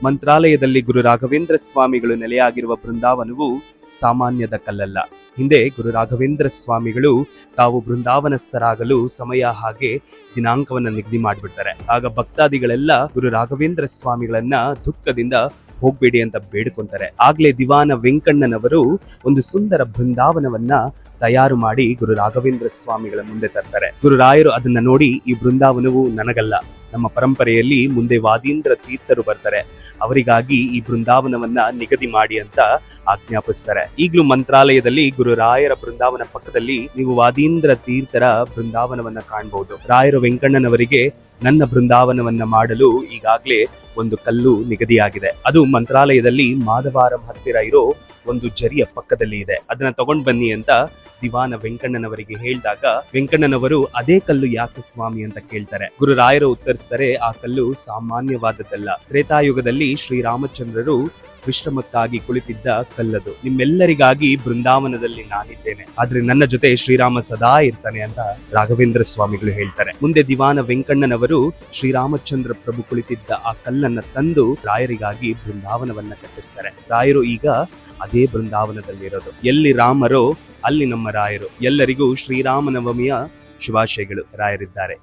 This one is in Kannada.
ಮಂತ್ರಾಲಯದಲ್ಲಿ ಗುರು ರಾಘವೇಂದ್ರ ಸ್ವಾಮಿಗಳು ನೆಲೆಯಾಗಿರುವ ಬೃಂದಾವನವು ಸಾಮಾನ್ಯದ ಕಲ್ಲಲ್ಲ. ಹಿಂದೆ ಗುರು ರಾಘವೇಂದ್ರ ಸ್ವಾಮಿಗಳು ತಾವು ಬೃಂದಾವನಸ್ಥರಾಗಲು ಸಮಯ ಹಾಗೆ ದಿನಾಂಕವನ್ನ ನಿಗದಿ ಮಾಡಿಬಿಡ್ತಾರೆ. ಆಗ ಭಕ್ತಾದಿಗಳೆಲ್ಲ ಗುರು ರಾಘವೇಂದ್ರ ಸ್ವಾಮಿಗಳನ್ನ ದುಃಖದಿಂದ ಹೋಗ್ಬೇಡಿ ಅಂತ ಬೇಡ್ಕೊಂತಾರೆ. ಆಗ್ಲೇ ದಿವಾನ ವೆಂಕಣ್ಣನವರು ಒಂದು ಸುಂದರ ಬೃಂದಾವನವನ್ನ ತಯಾರು ಮಾಡಿ ಗುರು ರಾಘವೇಂದ್ರ ಸ್ವಾಮಿಗಳ ಮುಂದೆ ತರ್ತಾರೆ. ಗುರು ರಾಯರು ಅದನ್ನ ನೋಡಿ, ಈ ಬೃಂದಾವನವು ನನಗಲ್ಲ, ನಮ್ಮ ಪರಂಪರೆಯಲ್ಲಿ ಮುಂದೆ ವಾದೀಂದ್ರ ತೀರ್ಥರು ಬರ್ತಾರೆ, ಅವರಿಗಾಗಿ ಈ ಬೃಂದಾವನವನ್ನ ನಿಗದಿ ಮಾಡಿ ಅಂತ ಆಜ್ಞಾಪಿಸ್ತಾರೆ. ಈಗಲೂ ಮಂತ್ರಾಲಯದಲ್ಲಿ ಗುರು ರಾಯರ ಬೃಂದಾವನ ಪಕ್ಕದಲ್ಲಿ ನೀವು ವಾದೀಂದ್ರ ತೀರ್ಥರ ಬೃಂದಾವನವನ್ನ ಕಾಣಬಹುದು. ರಾಯರು ವೆಂಕಣ್ಣನವರಿಗೆ ನನ್ನ ಬೃಂದಾವನವನ್ನ ಮಾಡಲು ಈಗಾಗಲೇ ಒಂದು ಕಲ್ಲು ನಿಗದಿಯಾಗಿದೆ. ಅದು ಮಂತ್ರಾಲಯದಲ್ಲಿ ಮಾಧವಾರಂ ಹತ್ತಿರ ಇರೋ ಒಂದು ಜರಿಯ ಪಕ್ಕದಲ್ಲಿ ಇದೆ. ಅದನ್ನ ತಗೊಂಡ್ ಬನ್ನಿ ಅಂತ ದಿವಾನ ವೆಂಕಣ್ಣನವರಿಗೆ ಹೇಳಿದಾಗ ವೆಂಕಣ್ಣನವರು ಅದೇ ಕಲ್ಲು ಯಾಕೆ ಸ್ವಾಮಿ ಅಂತ ಕೇಳ್ತಾರೆ. ಗುರು ರಾಯರು ಉತ್ತರಿಸ್ತಾರೆ, ಆ ಕಲ್ಲು ಸಾಮಾನ್ಯವಾದದ್ದಲ್ಲ. ತ್ರೇತಾಯುಗದಲ್ಲಿ ಶ್ರೀರಾಮಚಂದ್ರರು ವಿಶ್ರಮಕ್ಕಾಗಿ ಕುಳಿತಿದ್ದ ಕಲ್ಲದು. ನಿಮ್ಮೆಲ್ಲರಿಗಾಗಿ ಬೃಂದಾವನದಲ್ಲಿ ನಾನಿದ್ದೇನೆ, ಆದ್ರೆ ನನ್ನ ಜೊತೆ ಶ್ರೀರಾಮ ಸದಾ ಇರ್ತಾನೆ ಅಂತ ರಾಘವೇಂದ್ರ ಸ್ವಾಮಿಗಳು ಹೇಳ್ತಾರೆ. ಮುಂದೆ ದಿವಾನ ವೆಂಕಣ್ಣನವರು ಶ್ರೀರಾಮಚಂದ್ರ ಪ್ರಭು ಕುಳಿತಿದ್ದ ಆ ಕಲ್ಲನ್ನ ತಂದು ರಾಯರಿಗಾಗಿ ಬೃಂದಾವನವನ್ನ ಕಟ್ಟಿಸ್ತಾರೆ. ರಾಯರು ಈಗ ಅದೇ ಬೃಂದಾವನದಲ್ಲಿರೋದು. ಎಲ್ಲಿ ರಾಮರೋ ಅಲ್ಲಿ ನಮ್ಮ ರಾಯರು. ಎಲ್ಲರಿಗೂ ಶ್ರೀರಾಮನವಮಿಯ ಶುಭಾಶಯಗಳು. ರಾಯರಿದ್ದಾರೆ.